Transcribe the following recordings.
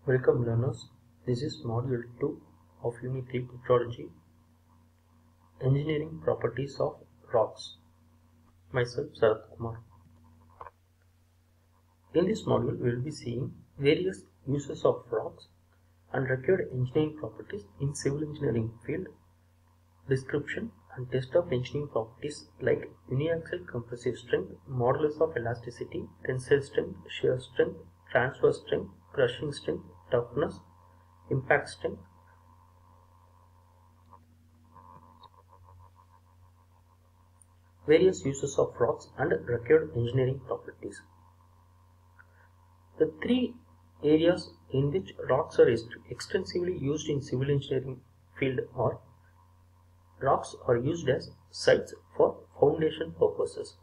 Welcome learners, this is module 2 of Unit 3 Geology, Engineering Properties of Rocks. Myself Sarath Kumar. In this module we will be seeing various uses of rocks and required engineering properties in civil engineering field, description and test of engineering properties like uniaxial compressive strength, modulus of elasticity, tensile strength, shear strength, transverse strength, crushing strength, toughness, impact strength. Various uses of rocks and required engineering properties. The three areas in which rocks are extensively used in civil engineering field are: rocks are used as sites for foundation purposes.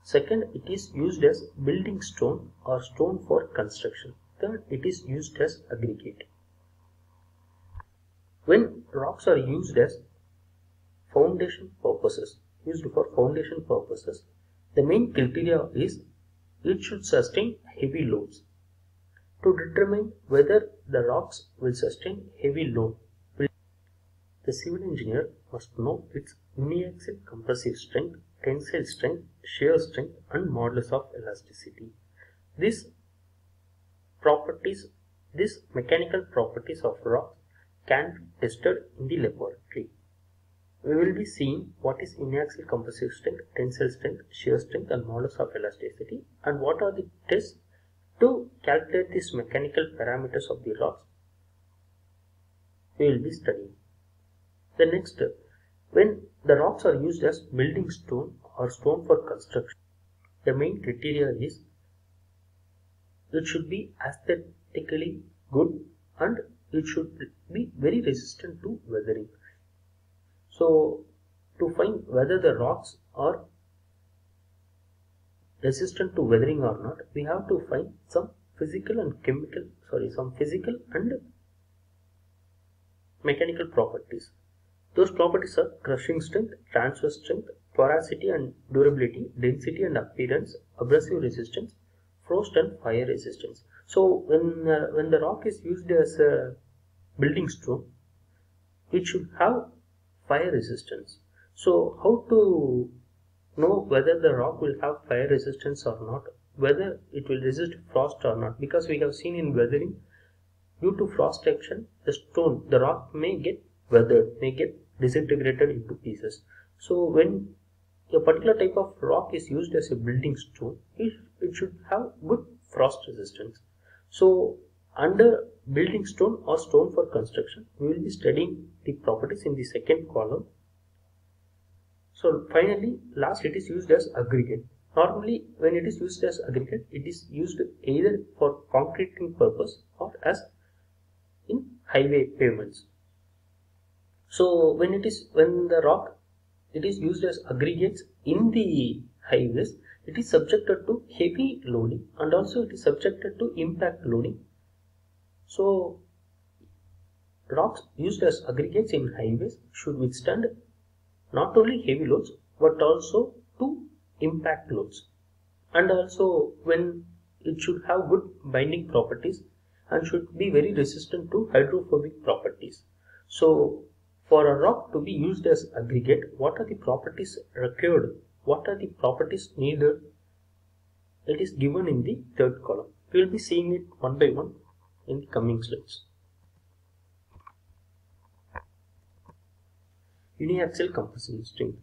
Second, it is used as building stone or stone for construction. Third, it is used as aggregate. When rocks are used as foundation purposes, the main criteria is it should sustain heavy loads. To determine whether the rocks will sustain heavy load, the civil engineer must know its uniaxial compressive strength, tensile strength, shear strength, and modulus of elasticity. These mechanical properties of rocks can be tested in the laboratory. We will be seeing what is uniaxial compressive strength, tensile strength, shear strength, and modulus of elasticity, and what are the tests to calculate these mechanical parameters of the rocks. We will be studying. The next step, when the rocks are used as building stone or stone for construction, the main criteria is it should be aesthetically good and it should be very resistant to weathering. So, to find whether the rocks are resistant to weathering or not, we have to find some physical and mechanical properties. Those properties are crushing strength, transverse strength, porosity and durability, density and appearance, abrasive resistance, frost and fire resistance. So when the rock is used as a building stone, it should have fire resistance. So how to know whether the rock will have fire resistance or not, whether it will resist frost or not? Because we have seen in weathering, due to frost action, the rock may get weathered, may get disintegrated into pieces. So when a particular type of rock is used as a building stone, it should have good frost resistance. So under building stone or stone for construction, we will be studying the properties in the second column. So finally, last, it is used as aggregate. Normally when it is used as aggregate, it is used either for concreting purpose or as in highway pavements. So when the rock it is used as aggregates in the highways, it is subjected to heavy loading and also it is subjected to impact loading. So rocks used as aggregates in highways should withstand not only heavy loads but also to impact loads, and also when it should have good binding properties and should be very resistant to hydrophobic properties. So for a rock to be used as aggregate, what are the properties required? What are the properties needed? It is given in the third column. We will be seeing it one by one in the coming slides. Uniaxial compressive strength.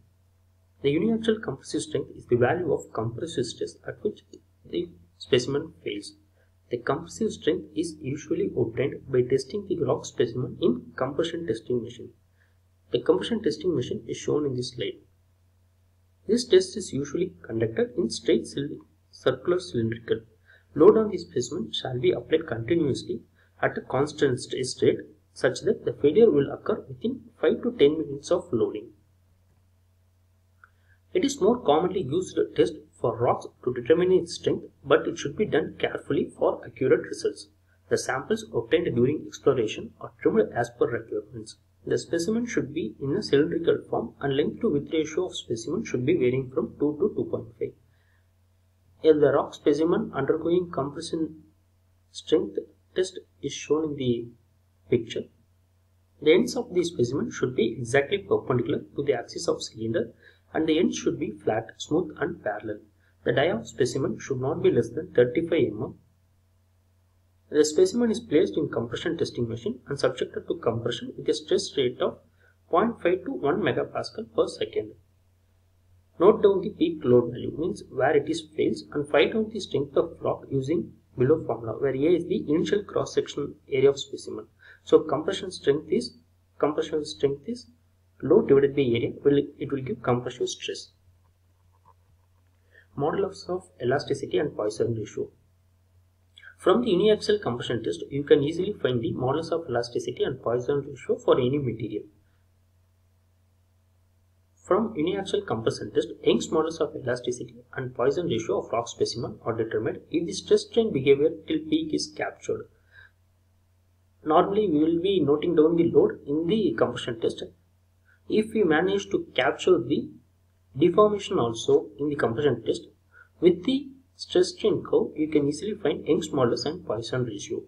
The uniaxial compressive strength is the value of compressive stress at which the specimen fails. The compressive strength is usually obtained by testing the rock specimen in compression testing machine. The compression testing machine is shown in this slide. This test is usually conducted in straight circular cylindrical. Load on the specimen shall be applied continuously at a constant state such that the failure will occur within 5 to 10 minutes of loading. It is more commonly used test for rocks to determine its strength, but it should be done carefully for accurate results. The samples obtained during exploration are trimmed as per requirements. The specimen should be in a cylindrical form and length to width ratio of specimen should be varying from 2 to 2.5. If the rock specimen undergoing compression strength test is shown in the picture. The ends of the specimen should be exactly perpendicular to the axis of cylinder and the ends should be flat, smooth and parallel. The dia of specimen should not be less than 35 mm. The specimen is placed in compression testing machine and subjected to compression with a stress rate of 0.5 to 1 megapascal per second. Note down the peak load value, means where it is fails, and find out the strength of rock using below formula, where A is the initial cross section area of specimen. So compression strength is load divided by area, it will give compressive stress. Modulus of elasticity and Poisson ratio. From the uniaxial compression test, you can easily find the modulus of elasticity and Poisson ratio for any material. From uniaxial compression test, Young's modulus of elasticity and Poisson ratio of rock specimen are determined if the stress-strain behavior till peak is captured. Normally, we will be noting down the load in the compression test. If we manage to capture the deformation also in the compression test, with the stress-strain curve, you can easily find Young's modulus and Poisson ratio.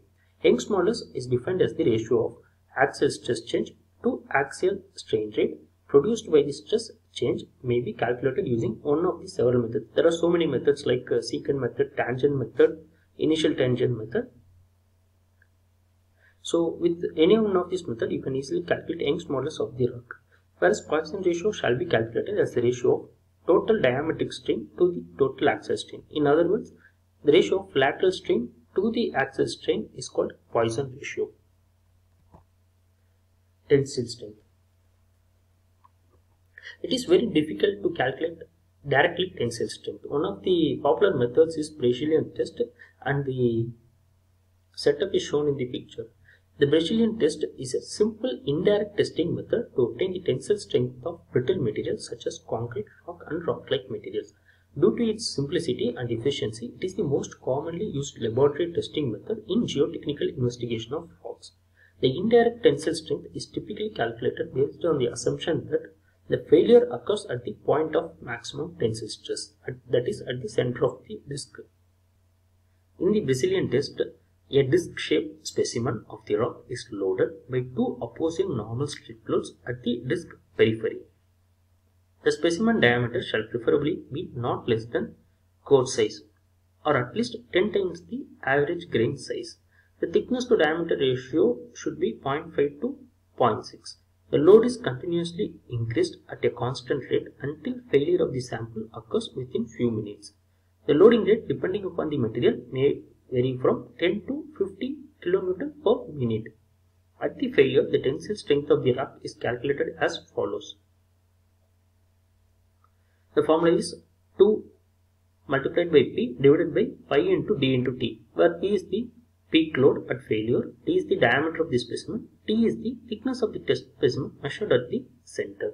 Young's modulus is defined as the ratio of axial stress change to axial strain rate produced by the stress change, may be calculated using one of the several methods. There are so many methods like secant method, tangent method, initial tangent method. So with any one of these methods, you can easily calculate Young's modulus of the rock. Whereas Poisson ratio shall be calculated as the ratio of total diametric strain to the total axial strain. In other words, the ratio of lateral strain to the axial strain is called Poisson ratio. Tensile strength. It is very difficult to calculate directly tensile strength. One of the popular methods is Brazilian test, and the setup is shown in the picture. The Brazilian test is a simple indirect testing method to obtain the tensile strength of brittle materials such as concrete, rock and rock-like materials. Due to its simplicity and efficiency, it is the most commonly used laboratory testing method in geotechnical investigation of rocks. The indirect tensile strength is typically calculated based on the assumption that the failure occurs at the point of maximum tensile stress, that is at the center of the disc. In the Brazilian test, a disc-shaped specimen of the rock is loaded by two opposing normal strip loads at the disc periphery. The specimen diameter shall preferably be not less than core size, or at least 10 times the average grain size. The thickness to diameter ratio should be 0.5 to 0.6. The load is continuously increased at a constant rate until failure of the sample occurs within few minutes. The loading rate, depending upon the material, may vary from 10 to 50 kN per minute. At the failure, the tensile strength of the rock is calculated as follows. The formula is 2 multiplied by P divided by pi into D into T, where P is the peak load at failure, T is the diameter of the specimen, T is the thickness of the test specimen measured at the center.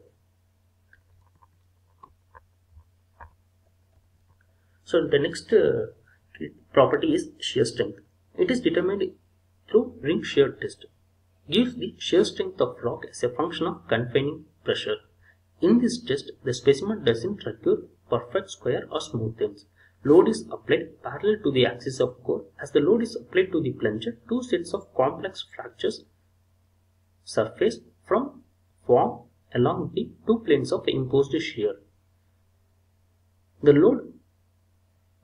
So the next property is shear strength. It is determined through ring shear test. Gives the shear strength of rock as a function of confining pressure. In this test, the specimen doesn't require perfect square or smooth ends. Load is applied parallel to the axis of core. As the load is applied to the plunger, two sets of complex fractures surface from form along the two planes of imposed shear. The load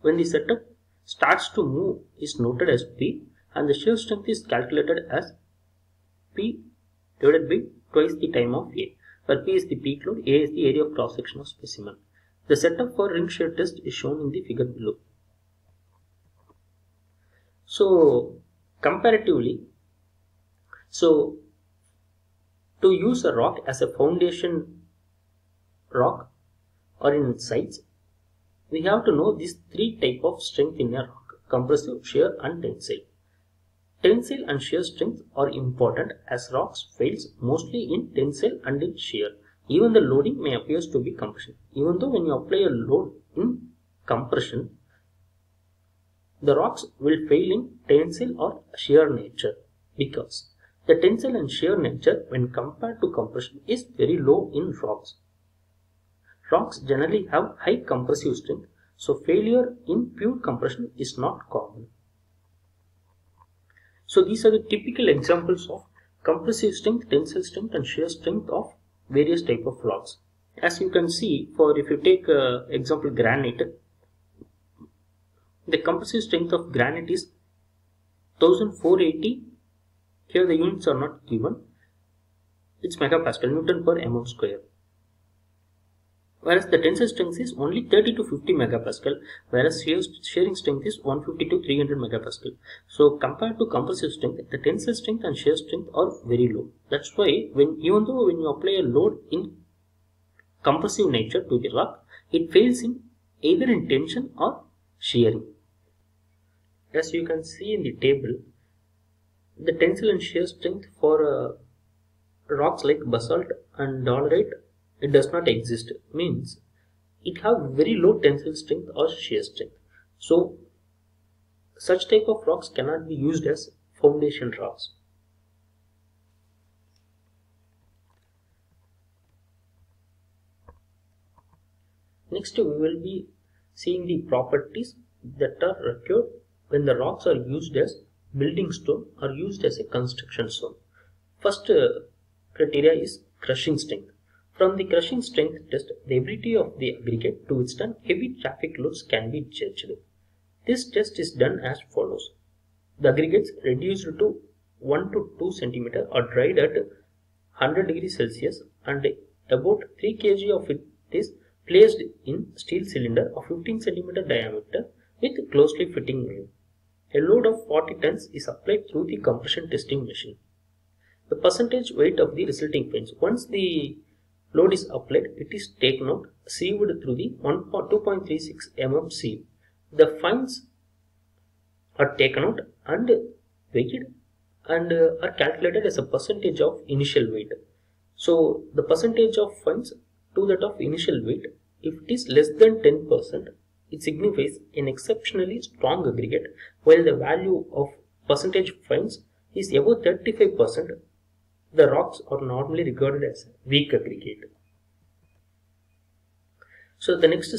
when the setup starts to move is noted as P, and the shear strength is calculated as P divided by twice the time of A, where P is the peak load, A is the area of cross section of specimen. The setup for ring shear test is shown in the figure below. So comparatively, to use a rock as a foundation rock or in sites, we have to know these three types of strength in a rock: compressive, shear and tensile. Tensile and shear strength are important as rocks fails mostly in tensile and in shear. Even the loading may appear to be compression. Even though when you apply a load in compression, the rocks will fail in tensile or shear nature, because the tensile and shear nature when compared to compression is very low in rocks. Rocks generally have high compressive strength, so failure in pure compression is not common. So these are the typical examples of compressive strength, tensile strength and shear strength of various type of rocks. As you can see, for if you take example granite, the compressive strength of granite is 1480. Here the units are not given. It's megapascal, Newton per mm square. Whereas the tensile strength is only 30 to 50 megapascal, whereas shearing strength is 150 to 300 megapascal. So compared to compressive strength, the tensile strength and shear strength are very low. That's why even though when you apply a load in compressive nature to the rock, it fails in either in tension or shearing. As you can see in the table, the tensile and shear strength for rocks like basalt and dolerite, it does not exist. Means it have very low tensile strength or shear strength. So such type of rocks cannot be used as foundation rocks. Next we will be seeing the properties that are required when the rocks are used as building stone or used as a construction stone. First criteria is crushing strength. From the crushing strength test, the ability of the aggregate to withstand heavy traffic loads can be judged. This test is done as follows. The aggregates reduced to 1 to 2 cm are dried at 100 degrees Celsius and about 3 kg of it is placed in steel cylinder of 15 cm diameter with closely fitting valve. A load of 40 tons is applied through the compression testing machine. The percentage weight of the resulting fines. Once the load is applied, it is taken out, sieved through the 2.36 mm sieve. The fines are taken out and weighed and are calculated as a percentage of initial weight. So the percentage of fines to that of initial weight, if it is less than 10%, it signifies an exceptionally strong aggregate, while the value of percentage fines is above 35%. The rocks are normally regarded as weak aggregate. So the next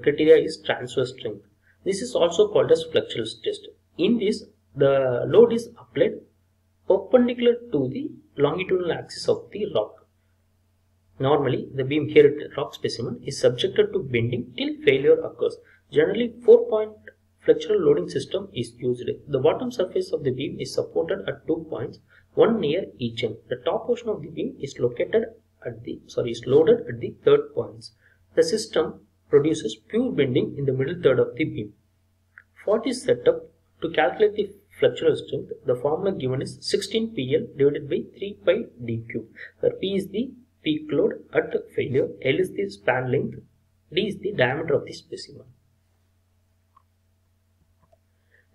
criteria is transverse strength. This is also called as flexural test. In this, the load is applied perpendicular to the longitudinal axis of the rock. Normally, the beam here at the rock specimen is subjected to bending till failure occurs. Generally, 4-point flexural loading system is used. The bottom surface of the beam is supported at 2 points, one near each end. The top portion of the beam is loaded at the third points. The system produces pure bending in the middle third of the beam. For this setup, to calculate the flexural strength, the formula given is 16 PL divided by 3 pi d cube, where P is the peak load at failure, L is the span length, D is the diameter of the specimen.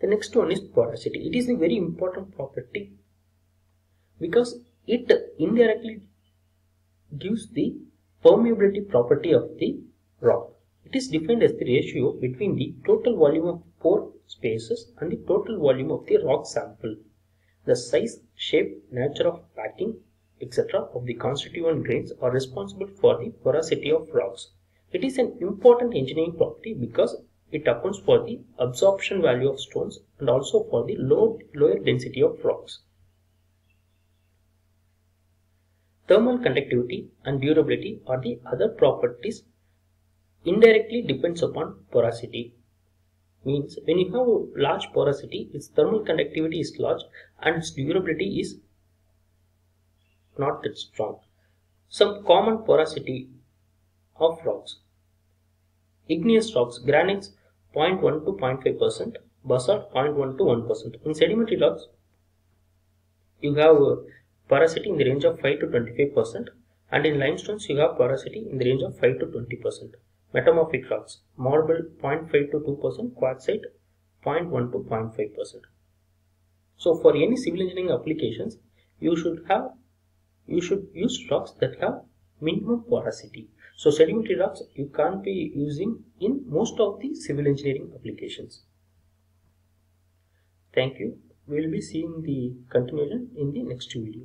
The next one is porosity. It is a very important property because it indirectly gives the permeability property of the rock. It is defined as the ratio between the total volume of pore spaces and the total volume of the rock sample. The size, shape, nature of packing, etc. of the constituent grains are responsible for the porosity of rocks. It is an important engineering property because it accounts for the absorption value of stones and also for the lower density of rocks. Thermal conductivity and durability are the other properties indirectly depends upon porosity. Means when you have large porosity, its thermal conductivity is large and its durability is not that strong. Some common porosity of rocks. Igneous rocks, granites 0.1 to 0.5%, basalt 0.1 to 1%. In sedimentary rocks, you have porosity in the range of 5 to 25%, and in limestones you have porosity in the range of 5 to 20%. Metamorphic rocks, marble 0.5 to 2%, quartzite 0.1 to 0.5%. So for any civil engineering applications, you should use rocks that have minimum porosity. So sedimentary rocks you can't be using in most of the civil engineering applications. Thank you. We will be seeing the continuation in the next video.